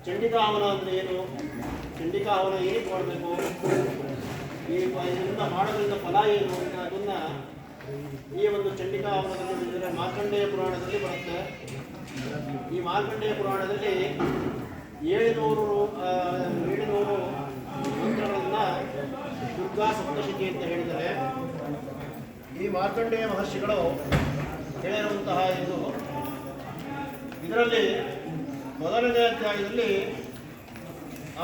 ಚಂಡಿಕಾಹವನ ಅಂದರೆ ಏನು? ಚಂಡಿಕಾಹವನ ಏನಕ್ಕೆ ಮಾಡಬೇಕು? ಇದರಿಂದ ಮಾಡೋದ್ರಿಂದ ಫಲ ಏನು ಅಂತ ಅದನ್ನ ಈ ಒಂದು ಚಂಡಿಕಾಹವನದಲ್ಲಿ ಮಾರ್ಕಂಡೇಯ ಪುರಾಣದಲ್ಲಿ ಬರುತ್ತೆ. ಈ ಮಾರ್ಕಂಡೇಯ ಪುರಾಣದಲ್ಲಿ 700 ಮಂತ್ರಗಳನ್ನ ದುರ್ಗಾ ಸಪ್ತಶತಿ ಅಂತ ಹೇಳಿದರೆ, ಈ ಮಾರ್ಕಂಡೇಯ ಮಹರ್ಷಿಗಳು ಹೇಳಿರುವಂತಹ ಇದರಲ್ಲಿ ಮೊದಲನೇ ಅಧ್ಯಾಯದಲ್ಲಿ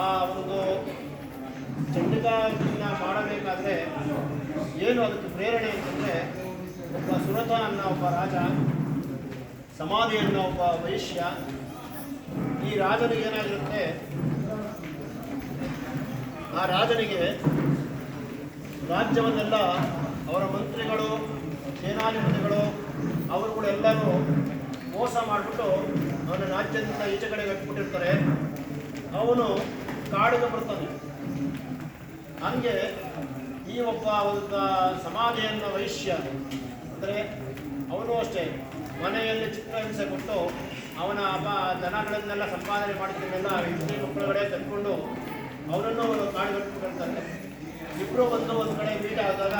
ಆ ಒಂದು ಚಂಡಿಕಾವನ್ನ ಮಾಡಬೇಕಾದ್ರೆ ಏನು ಅದಕ್ಕೆ ಪ್ರೇರಣೆ ಅಂತಂದರೆ, ಒಬ್ಬ ಸುರತ ಅನ್ನೋ ಒಬ್ಬ ರಾಜ, ಸಮಾಧಿ ಅನ್ನೋ ಒಬ್ಬ ವೈಶ್ಯ. ಈ ರಾಜನಿಗೆ ಏನಾಗಿರುತ್ತೆ, ಆ ರಾಜನಿಗೆ ರಾಜ್ಯವನ್ನೆಲ್ಲ ಅವರ ಮಂತ್ರಿಗಳು, ಸೇನಾಧಿಪತಿಗಳು ಅವರುಗಳೆಲ್ಲರೂ ಮೋಸ ಮಾಡಿಬಿಟ್ಟು ಅವನ ರಾಜ್ಯದಿಂದ ಈಚೆ ಕಡೆಗೆ ಕಟ್ಬಿಟ್ಟಿರ್ತಾರೆ. ಅವನು ಕಾಡಿಗೆ ಬರ್ತಾನೆ. ಹಂಗೆ ಈ ಒಬ್ಬ ಸಮಾಧಿಯನ್ನು ವೈಶ್ಯ ಅಂದರೆ ಅವನು ಅಷ್ಟೇ ಮನೆಯಲ್ಲಿ ಚಿತ್ರಹಿಂಸೆ ಕೊಟ್ಟು ಅವನ ದನಗಳನ್ನೆಲ್ಲ ಸಂಪಾದನೆ ಮಾಡ್ತಿದ್ದೆಲ್ಲ ಹೆಂಡತಿ ಮಕ್ಕಳುಗಳೇ ತಂದ್ಕೊಂಡು ಅವನನ್ನು ಕಾಡಿಗೆ ಕಟ್ಬಿಟ್ಟಿರ್ತಾನೆ. ಇಬ್ಬರು ಒಂದು ಕಡೆ ಮೀಟ್ ಆದಾಗ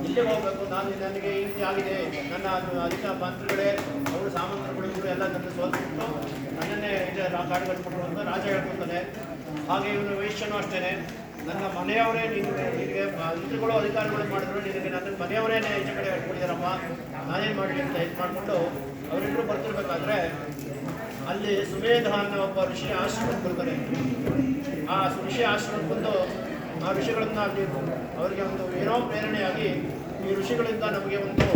ಇಲ್ಲಿಗೆ ಹೋಗಬೇಕು, ನನಗೆ ಈ ರೀತಿ ಆಗಿದೆ, ನನ್ನ ಅಧಿಕ ಮಂತ್ರಿಗಳೇ ಅವರು ಸಾಮಂತರುಗಳು ಇವರು ಎಲ್ಲ ನನ್ನ ಸೋಲ್ಬಿಟ್ಟು ನನ್ನನ್ನೇ ಕಾಡು ಕಟ್ಬಿಟ್ರು ಅಂತ ರಾಜ ಹೇಳ್ಕೊತಾನೆ. ಹಾಗೆ ಇವನು ವೈಶ್ಯನೂ ಅಷ್ಟೇ, ನನ್ನ ಮನೆಯವರೇ ನಿನಗೆ ಮಂತ್ರಿಗಳು ಅಧಿಕಾರಿಗಳು ಮಾಡಿದ್ರು, ನಿನಗೆ ನನ್ನ ಮನೆಯವರೇ ಈಚೆ ಕಡೆ ಕಟ್ಬಿಟ್ಟಿದ್ದಾರಮ್ಮ, ನಾನೇನು ಮಾಡಲಿ ಅಂತ ಇದು ಮಾಡಿಕೊಂಡು ಅವರಿಬ್ಬರು ಬರ್ತಿರ್ಬೇಕಾದ್ರೆ ಅಲ್ಲಿ ಸುಮೇಧ ಅನ್ನೋ ಒಬ್ಬ ಋಷಿ ಆಶ್ರಮಕ್ಕೆ ಬರ್ತಾರೆ. ಆ ಋಷಿ ಆಶ್ರಮಕ್ಕೆ ಬಂದು ಆ ಋಷಿಗಳನ್ನು ಅಲ್ಲಿ ಅವರಿಗೆ ಒಂದು ಏನೋ ಪ್ರೇರಣೆಯಾಗಿ, ಈ ಋಷಿಗಳಿಂದ ನಮಗೆ ಒಂದು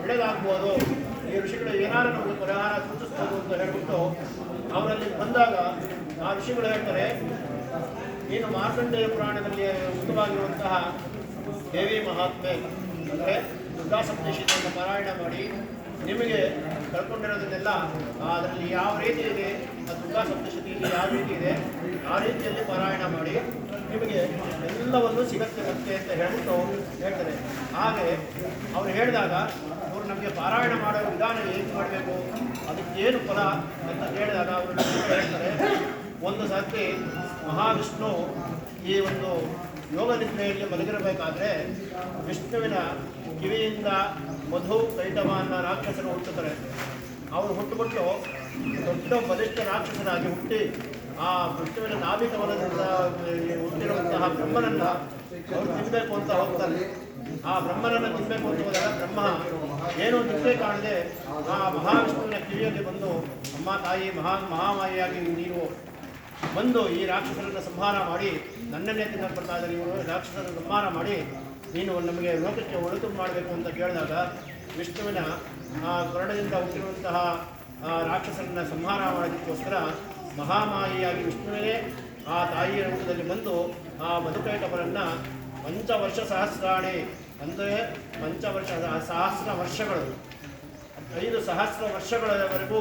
ಒಳ್ಳೆಯದಾಗ್ಬೋದು, ಈ ಋಷಿಗಳು ಏನಾದರೂ ನಮಗೆ ಪರಿಹಾರ ಸೂಚಿಸ್ಬೋದು ಅಂತ ಹೇಳ್ಬಿಟ್ಟು ಅವರಲ್ಲಿ ಬಂದಾಗ ಆ ಋಷಿಗಳು ಹೇಳ್ತಾರೆ, ನೀನು ಮಾರ್ಕಂಡೇಯ ಪುರಾಣದಲ್ಲಿ ಉತ್ತಮವಾಗಿರುವಂತಹ ದೇವಿ ಮಹಾತ್ಮೆ ಅಂದರೆ ದುರ್ಗಾ ಸಪ್ತಶತಿಯನ್ನು ಪಾರಾಯಣ ಮಾಡಿ ನಿಮಗೆ ಕಳ್ಕೊಂಡಿರೋದನ್ನೆಲ್ಲ ಅದರಲ್ಲಿ ಯಾವ ರೀತಿ ಇದೆ, ಆ ದುರ್ಗಾ ಸಪ್ತಶತಿಯಲ್ಲಿ ಯಾವ ರೀತಿ ಇದೆ ಆ ರೀತಿಯಲ್ಲಿ ಪಾರಾಯಣ ಮಾಡಿ ನಿಮಗೆ ಎಲ್ಲವನ್ನೂ ಸಿಗತ್ತೆ ಅಂತ ಹೇಳ್ಬಿಟ್ಟು ಹೇಳ್ತಾರೆ. ಹಾಗೆ ಅವ್ರು ಹೇಳಿದಾಗ ಅವರು ನಮಗೆ ಪಾರಾಯಣ ಮಾಡೋ ವಿಧಾನ ಏನು ಮಾಡಬೇಕು, ಅದಕ್ಕೇನು ಫಲ ಅಂತ ಹೇಳಿದಾಗ ಅವರು ಹೇಳ್ತಾರೆ, ಒಂದು ಸರ್ತಿ ಮಹಾವಿಷ್ಣು ಈ ಒಂದು ಯೋಗ ನಿದ್ರೆಯಲ್ಲಿ ಮಲಗಿರಬೇಕಾದ್ರೆ ವಿಷ್ಣುವಿನ ಕಿವಿಯಿಂದ ಮಧು ಕೈಟವ ಅನ್ನೋ ರಾಕ್ಷಸರು ಹುಟ್ಟುತ್ತಾರೆ. ಅವರು ಹುಟ್ಟುಬಿಟ್ಟು ದೊಡ್ಡ ಬಲಿಷ್ಠ ರಾಕ್ಷಸರಾಗಿ ಹುಟ್ಟಿ ಆ ವಿಷ್ಣುವಿನ ನಾಭಿಕವನದಿಂದ ಹುಟ್ಟಿರುವಂತಹ ಬ್ರಹ್ಮನನ್ನು ಅವರು ತಿನ್ನಬೇಕು ಅಂತ ಹೋಗ್ತಾರೆ. ಆ ಬ್ರಹ್ಮನನ್ನು ತಿನ್ನಬೇಕು ಅಂತ ಹೋದಾಗ ಬ್ರಹ್ಮ ಏನೋ ನಿದ್ದೆ ಕಾಣದೆ ಆ ಮಹಾವಿಷ್ಣುವಿನ ಕಿವಿಯಲ್ಲಿ ಬಂದು, ಅಮ್ಮ ತಾಯಿ ಮಹಾಮಾಯಿಯಾಗಿ ನೀನು ಬಂದು ಈ ರಾಕ್ಷಸರನ್ನು ಸಂಹಾರ ಮಾಡಿ ನನ್ನನ್ನೇ ತಿನ್ನಕ್ಕೆ ಬರ್ತಾ ಇದ್ದಾರೆ, ಇವರು ರಾಕ್ಷಸರನ್ನು ಸಂಹಾರ ಮಾಡಿ ನೀನು ನಮಗೆ ಲೋಕಕ್ಕೆ ಒಳಿತು ಮಾಡಬೇಕು ಅಂತ ಕೇಳಿದಾಗ ವಿಷ್ಣುವಿನ ಕೊರಡದಿಂದ ಹುಟ್ಟಿರುವಂತಹ ರಾಕ್ಷಸರನ್ನು ಸಂಹಾರ ಮಾಡೋದಕ್ಕೋಸ್ಕರ ಮಹಾಮಾಯಿಯಾಗಿ ವಿಷ್ಣುವಿನೇ ಆ ತಾಯಿಯ ರೂಪದಲ್ಲಿ ಬಂದು ಆ ಮಧುಕೈಟವರನ್ನು ಪಂಚವರ್ಷ ಸಹಸ್ರಾಣಿ ಅಂದರೆ ಸಹಸ್ರ ವರ್ಷಗಳು 5 ಸಹಸ್ರ ವರ್ಷಗಳವರೆಗೂ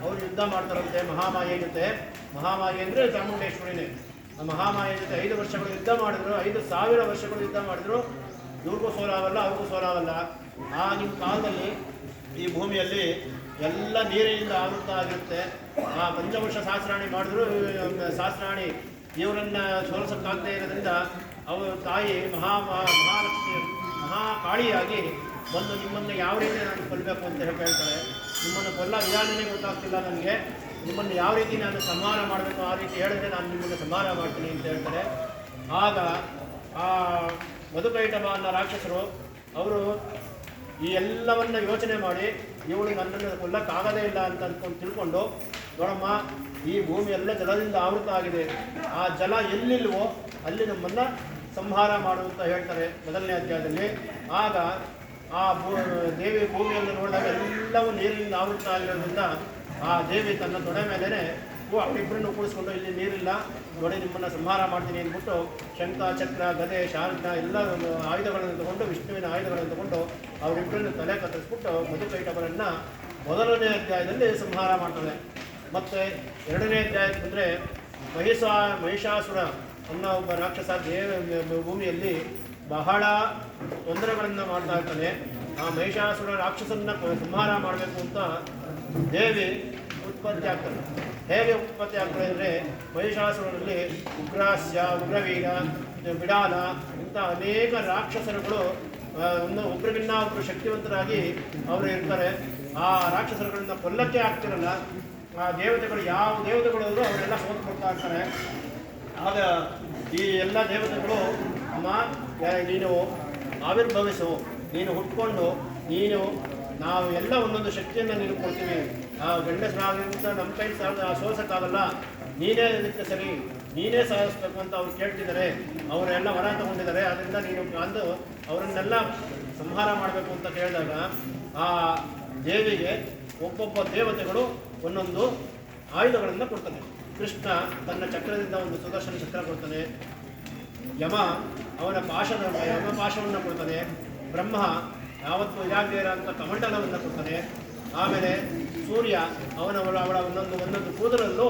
ಅವರು ಯುದ್ಧ ಮಾಡ್ತಾರಂತೆ ಮಹಾಮಾಯಿಯ ಜೊತೆ. ಮಹಾಮಾಯಿ ಅಂದರೆ ಚಾಮುಂಡೇಶ್ವರಿನೇ. ಮಹಾಮಾಯಿಯ ಜೊತೆ 5 ವರ್ಷಗಳು ಯುದ್ಧ ಮಾಡಿದ್ರು, 5,000 ವರ್ಷಗಳು ಯುದ್ಧ ಮಾಡಿದ್ರು. ಇವ್ರಿಗೂ ಸೋಲಾಗಲ್ಲ, ಅವ್ರಿಗೂ ಸೋಲಾಗಲ್ಲ. ಆಗಿನ ಕಾಲದಲ್ಲಿ ಈ ಭೂಮಿಯಲ್ಲಿ ಎಲ್ಲ ನೀರಿನಿಂದ ಆವೃತ ಆಗಿರುತ್ತೆ. ಆ ಪಂಚವರ್ಷ ಸಹಸ್ರಾಣಿ ಮಾಡಿದ್ರು, ಸಹಸ್ರಾಣಿ ಇವರನ್ನು ಸೋಲಿಸೋಕ್ಕಾಗದೇ ಇರೋದ್ರಿಂದ ಅವರು ತಾಯಿ ಮಹಾಲಕ್ಷ್ಮಿ ಮಹಾಕಾಳಿಯಾಗಿ ಬಂದು ನಿಮ್ಮನ್ನು ಯಾವ ರೀತಿ ನಾನು ಕೊಲ್ಲಬೇಕು ಅಂತ ಹೇಳ್ತಾರೆ. ನಿಮ್ಮನ್ನು ಕೊಲ್ಲ ವಿಧಾನನೇ ಗೊತ್ತಾಗ್ತಿಲ್ಲ ನನಗೆ, ನಿಮ್ಮನ್ನು ಯಾವ ರೀತಿ ನಾನು ಸಂಹಾರ ಮಾಡಬೇಕು ಆ ರೀತಿ ಹೇಳಿದ್ರೆ ನಾನು ನಿಮ್ಮನ್ನು ಸಂಹಾರ ಮಾಡ್ತೀನಿ ಅಂತ ಹೇಳ್ತಾರೆ. ಆಗ ಆ ಮಧುಕೈಟಭ ಅನ್ನೋ ರಾಕ್ಷಸರು ಅವರು ಈ ಎಲ್ಲವನ್ನು ಯೋಚನೆ ಮಾಡಿ ಇವಳು ನನ್ನನ್ನು ಕೊಲ್ಲಕ್ಕಾಗದೇ ಇಲ್ಲ ಅಂತ ಅಂದ್ಕೊಂಡು ತಿಳ್ಕೊಂಡು, ನೋಡಮ್ಮ ಈ ಭೂಮಿ ಎಲ್ಲ ಜಲದಿಂದ ಆವೃತ ಆಗಿದೆ, ಆ ಜಲ ಎಲ್ಲಿಲ್ವೋ ಅಲ್ಲಿ ನಮ್ಮನ್ನು ಸಂಹಾರ ಮಾಡುವಂತ ಹೇಳ್ತಾರೆ ಮೊದಲನೇ ಅಧ್ಯಾಯದಲ್ಲಿ. ಆಗ ಆ ದೇವಿ ಭೂಮಿಯನ್ನು ನೋಡಿದಾಗ ಎಲ್ಲವೂ ನೀರಿನಿಂದ ಆವೃತ ಆಗಿರೋದ್ರಿಂದ ಆ ದೇವಿ ತನ್ನ ತೊಡೆ ಮೇಲೇ ಅವರಿಬ್ಬರನ್ನು ಕೂಡಿಸ್ಕೊಂಡು, ಇಲ್ಲಿ ನೀರಿಲ್ಲ ನೋಡಿ ನಿಮ್ಮನ್ನು ಸಂಹಾರ ಮಾಡ್ತೀನಿ ಅಂದ್ಬಿಟ್ಟು ಶಂಖ ಚಕ್ರ ಗದೆ ಶಾರ್ಕ ಎಲ್ಲ ಆಯುಧಗಳನ್ನು ತಗೊಂಡು, ವಿಷ್ಣುವಿನ ಆಯುಧಗಳನ್ನು ತಗೊಂಡು ಅವರಿಬ್ಬರನ್ನು ತಲೆ ಕತ್ತರಿಸ್ಬಿಟ್ಟು ಮಧುಕೈಟವರನ್ನು ಮೊದಲನೇ ಅಧ್ಯಾಯದಲ್ಲಿ ಸಂಹಾರ ಮಾಡ್ತದೆ. ಮತ್ತು ಎರಡನೇ ಅಧ್ಯಾಯಕ್ಕೆ ಬಂದರೆ ಮಹಿಷಾಸುರ ಅನ್ನೋ ಒಬ್ಬ ರಾಕ್ಷಸ ಭೂಮಿಯಲ್ಲಿ ಬಹಳ ತೊಂದರೆಗಳನ್ನು ಮಾಡ್ತಾ ಇರ್ತಾನೆ. ಆ ಮಹಿಷಾಸುರ ರಾಕ್ಷಸನ್ನ ಸಂಹಾರ ಮಾಡಬೇಕು ಅಂತ ದೇವಿ ಉತ್ಪತ್ತಿ ಆಗ್ತದೆ. ಹೇಗೆ ಉತ್ಪತ್ತಿ ಆಗ್ತದೆ ಅಂದರೆ ಮಹಿಷಾಸುರನಲ್ಲಿ ಉಗ್ರಾಸ್ಯ, ಉಗ್ರವೀರ, ಬಿಡಾಲ ಇಂಥ ಅನೇಕ ರಾಕ್ಷಸರುಗಳು ಒಂದು ಒಬ್ಬರಿಗಿನ್ನ ಒಬ್ಬರು ಶಕ್ತಿವಂತರಾಗಿ ಅವರು ಇರ್ತಾರೆ. ಆ ರಾಕ್ಷಸರುಗಳಿಂದ ಕೊಲ್ಲಕ್ಕೆ ಆಗ್ತಿರಲ್ಲ. ಆ ದೇವತೆಗಳು ಯಾವ ದೇವತೆಗಳು ಅವರೆಲ್ಲ ಸೋತ್ಕೊಳ್ತಾ ಇರ್ತಾರೆ. ಆಗ ಈ ಎಲ್ಲ ದೇವತೆಗಳು ಅಮ್ಮ ನೀನು ಆವಿರ್ಭವಿಸು, ನೀನು ಹುಟ್ಕೊಂಡು ನೀನು ನಾವು ಎಲ್ಲ ಒಂದೊಂದು ಶಕ್ತಿಯನ್ನು ನೀನು ಕೊಡ್ತೀವಿ. ಆ ಗಂಡಸರಾಗಿಂತ ನಮ್ಮ ಕೈ ಸೋಸಕ್ಕಾಗಲ್ಲ, ನೀನೇ ಇದಕ್ಕೆ ಸರಿ, ನೀನೇ ಸಾಧಿಸ್ಬೇಕು ಅಂತ ಅವ್ರು ಕೇಳ್ತಿದ್ದಾರೆ. ಅವರೆಲ್ಲ ವರ ತಗೊಂಡಿದ್ದಾರೆ. ಅದರಿಂದ ನೀನು ಅಂದು ಅವರನ್ನೆಲ್ಲ ಸಂಹಾರ ಮಾಡಬೇಕು ಅಂತ ಕೇಳಿದಾಗ ಆ ದೇವಿಗೆ ಒಬ್ಬೊಬ್ಬ ದೇವತೆಗಳು ಒಂದೊಂದು ಆಯುಧಗಳನ್ನು ಕೊಡ್ತಾನೆ. ಕೃಷ್ಣ ತನ್ನ ಚಕ್ರದಿಂದ ಒಂದು ಸುದರ್ಶನ ಚಕ್ರ ಕೊಡ್ತಾನೆ. ಯಮ ಅವನ ಯಮಪಾಶವನ್ನು ಕೊಡ್ತಾನೆ. ಬ್ರಹ್ಮ ಯಾವತ್ತು ಇದಾಗದೇರ ಅಂತ ಕಮಂಡಲವನ್ನು ಕೊಡ್ತಾನೆ. ಆಮೇಲೆ ಸೂರ್ಯ ಅವಳ ಒಂದೊಂದು ಕೂದಲಲ್ಲೂ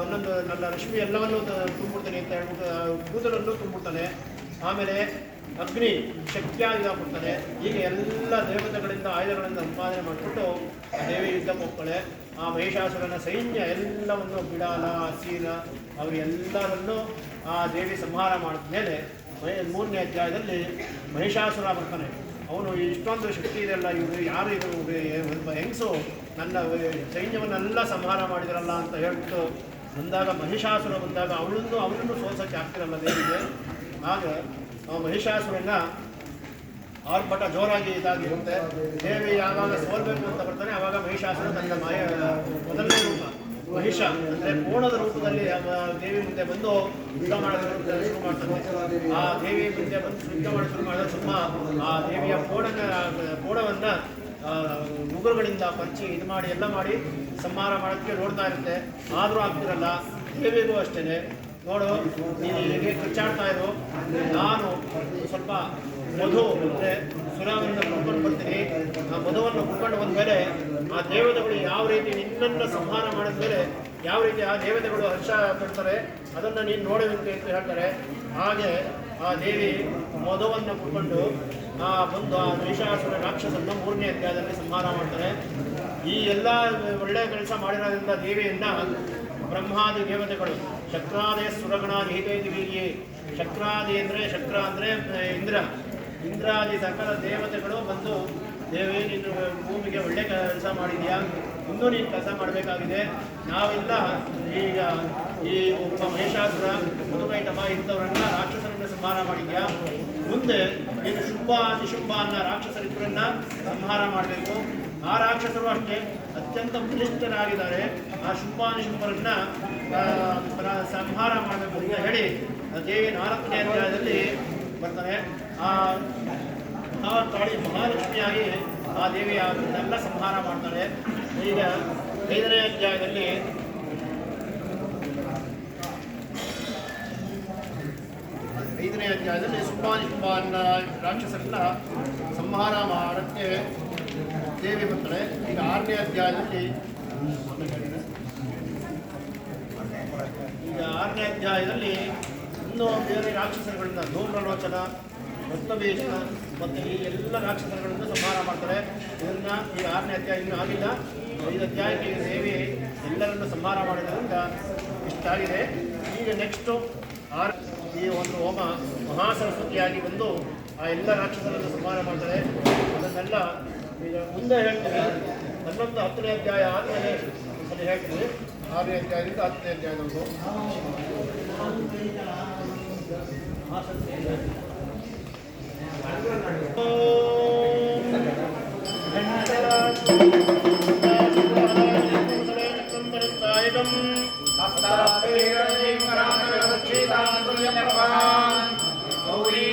ಒಂದೊಂದು ನನ್ನ ರಶ್ಮಿ ಎಲ್ಲವನ್ನೂ ತುಂಬಿಡ್ತಾನೆ ಅಂತ ಹೇಳ್ಬಿಟ್ಟು ಕೂದಲಲ್ಲೂ ತುಂಬಿಡ್ತಾನೆ. ಆಮೇಲೆ ಅಗ್ನಿ ಶಕ್ತಿಯಾಯುಧ ಕೊಡ್ತಾನೆ. ಹೀಗೆ ಎಲ್ಲ ದೇವತೆಗಳಿಂದ ಆಯುಧಗಳಿಂದ ಸಂಪಾದನೆ ಮಾಡಿಬಿಟ್ಟು ಆ ದೇವಿ ಯುದ್ಧಕ್ಕೆ ಹೋಗ್ತಾಳೆ. ಆ ಮಹಿಷಾಸುರನ ಸೈನ್ಯ ಎಲ್ಲವನ್ನು ಬಿಡಾಲ, ಅಸೀನ ಅವರೆಲ್ಲರನ್ನು ಆ ದೇವಿ ಸಂಹಾರ ಮಾಡಿದ ಮೇಲೆ 3ನೇ ಅಧ್ಯಾಯದಲ್ಲಿ ಮಹಿಷಾಸುರ ಬರ್ತಾನೆ. ಅವನು ಇಷ್ಟೊಂದು ಶಕ್ತಿ ಇದೆಲ್ಲ, ಇವರು ಯಾರು ಇದು ಹೆಂಗಸು ನನ್ನ ಸೈನ್ಯವನ್ನೆಲ್ಲ ಸಂಹಾರ ಮಾಡಿದ್ರಲ್ಲ ಅಂತ ಹೇಳ್ಬಿಟ್ಟು ಬಂದಾಗ ಮಹಿಷಾಸುರ ಬಂದಾಗ ಅವಳನ್ನು ಸೋಲ್ಸೋಕ್ಕೆ ಆಗ್ತಿರಲ್ಲ ದೇವಿಗೆ. ಆಗ ಆ ಮಹಿಷಾಸುರನ ಆರ್ಭಟ ಜೋರಾಗಿ ಇದಾಗಿರುತ್ತೆ. ದೇವಿ ಯಾವಾಗ ಸೋಲ್ಬೇಕು ಅಂತ ಬರ್ತಾನೆ ಆವಾಗ ಮಹಿಷಾಸುರ ತನ್ನ ಮೊದಲನೇ ರೂಪ ಮಹಿಷ ಅಂದರೆ ಕೋಣದ ರೂಪದಲ್ಲಿ ದೇವಿ ಮುಂದೆ ಬಂದು ಯುದ್ಧ ಮಾಡೋದಕ್ಕೆ ಶುರು ಮಾಡ್ತಾನೆ. ಆ ದೇವಿ ಮುಂದೆ ಬಂದು ಯುದ್ಧ ಮಾಡೋದು ಶುರು ಮಾಡಿದ್ರೆ ಸುಮ್ಮ ಆ ದೇವಿಯ ಕೋಣವನ್ನು ಮುಗುರುಗಳಿಂದ ಪಂಚಿ ಇದು ಮಾಡಿ ಎಲ್ಲ ಮಾಡಿ ಸಂಹಾರ ಮಾಡೋಕ್ಕೆ ನೋಡ್ತಾ ಇರುತ್ತೆ. ಆದರೂ ಆಗ್ತಿರಲ್ಲ. ದೇವಿಗೂ ಅಷ್ಟೇ, ನೋಡು ನೀನು ಹೀಗೆ ಕಿಚ್ಚಾಡ್ತಾ ಇರು, ನಾನು ಸ್ವಲ್ಪ ಮಧು ಅಂದರೆ ಸುರಾವನ್ನು ಕುಡ್ಕೊಂಡು ಬರ್ತೀನಿ. ಆ ಮಧುವನ್ನು ಕುಡ್ಕೊಂಡು ಬಂದಮೇಲೆ ಆ ದೇವತೆಗಳು ಯಾವ ರೀತಿ ನಿನ್ನನ್ನು ಸಂಹಾರ ಮಾಡಿದ ಮೇಲೆ ಯಾವ ರೀತಿ ಆ ದೇವತೆಗಳು ಹರ್ಷ ಪಡ್ತಾರೆ ಅದನ್ನು ನೀನು ನೋಡಬೇಕು ಅಂತ ಹೇಳ್ತಾರೆ. ಹಾಗೆ ಆ ದೇವಿ ಮಧುವನ್ನು ಕುಡ್ಕೊಂಡು ಬಂದು ಆ ಮಹಿಷಾಸುರ ರಾಕ್ಷಸನ್ನು 3ನೇ ಅಧ್ಯಾಯದಲ್ಲಿ ಸಂಹಾರ ಮಾಡ್ತಾರೆ. ಈ ಎಲ್ಲ ಒಳ್ಳೆಯ ಕೆಲಸ ಮಾಡಿರೋದ್ರಿಂದ ದೇವಿಯನ್ನು ಬ್ರಹ್ಮಾದಿ ದೇವತೆಗಳು ಶಕ್ರಾದೇ ಸುರಗಣಾದಿ ಹಿತೈತಿ ವೀರ್ಯೇ, ಶಕ್ರಾದಿ ಅಂದರೆ ಶಕ್ರ ಅಂದರೆ ಇಂದ್ರಾದಿ ಸಕಲ ದೇವತೆಗಳು ಬಂದು ದೇವಿ ನೀನು ಭೂಮಿಗೆ ಒಳ್ಳೆ ಕೆಲಸ ಮಾಡಿದ್ಯಾ, ಇನ್ನೂ ನೀನು ಕೆಲಸ ಮಾಡಬೇಕಾಗಿದೆ. ನಾವೆಲ್ಲ ಈಗ ಈ ಒಬ್ಬ ಮಹಿಷಾಸುರ, ಮಧುಕೈಟಭ ಇಂಥವರನ್ನ ರಾಕ್ಷಸರನ್ನ ಸಂಹಾರ ಮಾಡಿದ್ಯಾ. ಮುಂದೆ ನೀನು ಶುಂಭ ನಿಶುಂಭ ಅನ್ನೋ ರಾಕ್ಷಸರಿಬ್ಬರನ್ನ ಸಂಹಾರ ಮಾಡಬೇಕು. ಆ ರಾಕ್ಷಸರು ಅಷ್ಟೇ ಅತ್ಯಂತ ಬಲಿಷ್ಠರಾಗಿದ್ದಾರೆ. ಆ ಶುಂಭ ನಿಶುಂಭರನ್ನ ಸಂಹಾರ ಮಾಡಬೇಕು ಅಂತ ಹೇಳಿ ದೇವಿ 4ನೇ ಅಧ್ಯಾಯದಲ್ಲಿ ಬರ್ತಾನೆ. ಆ ಕಾಳಿ ಮಹಾಲಕ್ಷ್ಮಿಯಾಗಿ ಆ ದೇವಿ ಅದನ್ನೆಲ್ಲ ಸಂಹಾರ ಮಾಡ್ತಾಳೆ. ಈಗ 5ನೇ ಅಧ್ಯಾಯದಲ್ಲಿ ಶುಂಭ ಅನ್ನೋ ರಾಕ್ಷಸರನ್ನ ಸಂಹಾರ ಮಾಡೋಕ್ಕೆ ದೇವಿ ಬರ್ತಾಳೆ. ಈಗ 6ನೇ ಅಧ್ಯಾಯದಲ್ಲಿ ಇನ್ನೂ ಬೇರೆ ರಾಕ್ಷಸರುಗಳಿಂದ ಧೂಮ್ರಲೋಚನ, ರಕ್ತಭೀಷ ಮತ್ತು ಈ ಎಲ್ಲ ರಾಕ್ಷಸರುಗಳನ್ನು ಸಂಹಾರ ಮಾಡ್ತಾರೆ. ಇದನ್ನು ಈಗ 6ನೇ ಅಧ್ಯಾಯ ಇನ್ನೂ ಆಗಿಲ್ಲ. 5 ಅಧ್ಯಾಯಕ್ಕೆ ದೇವಿ ಎಲ್ಲರನ್ನು ಸಂಹಾರ ಮಾಡಿದ್ರಿಂದ ಇಷ್ಟಾಗಿದೆ. ಈಗ ನೆಕ್ಸ್ಟು ಈ ಒಂದು ಹೋಮ ಮಹಾಸರಸ್ವತಿಯಾಗಿ ಬಂದು ಆ ಎಲ್ಲ ರಾಕ್ಷಸರನ್ನು ಸಂಹಾರ ಮಾಡ್ತಾರೆ. ಅದನ್ನೆಲ್ಲ ಈಗ ಮುಂದೆ ಹೇಳ್ತೀವಿ. 10ನೇ ಅಧ್ಯಾಯ ಆದಮೇಲೆ ಅಲ್ಲಿ ಹೇಳ್ತೀವಿ. 6ನೇ ಅಧ್ಯಾಯದಿಂದ 10ನೇ ಅಧ್ಯಾಯದವರೆಗೂ ಗೌರಿ